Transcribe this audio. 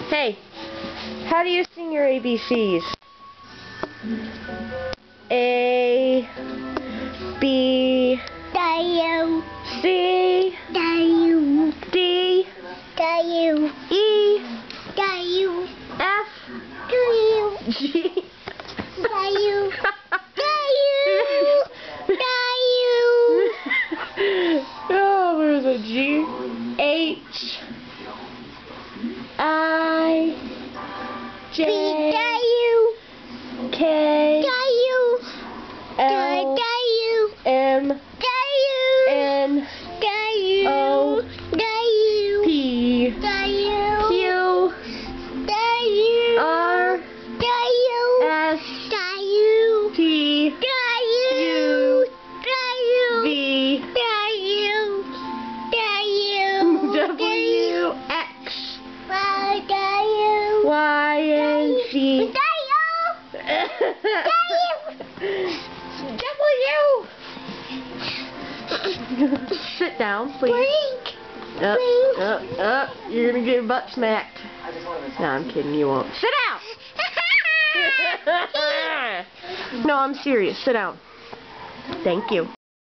Hey, how do you sing your ABCs? A, B, W, C, W, D, W, E, W, F, W, G, W, oh, where's a G? H, I, J, K, L, M, N, O, P, Q, R, S, T, U, V, W, X, Y, and Z. Sit down, please. You're gonna get your butt smacked. No, I'm kidding, you won't. Sit down! No, I'm serious. Sit down. Thank you.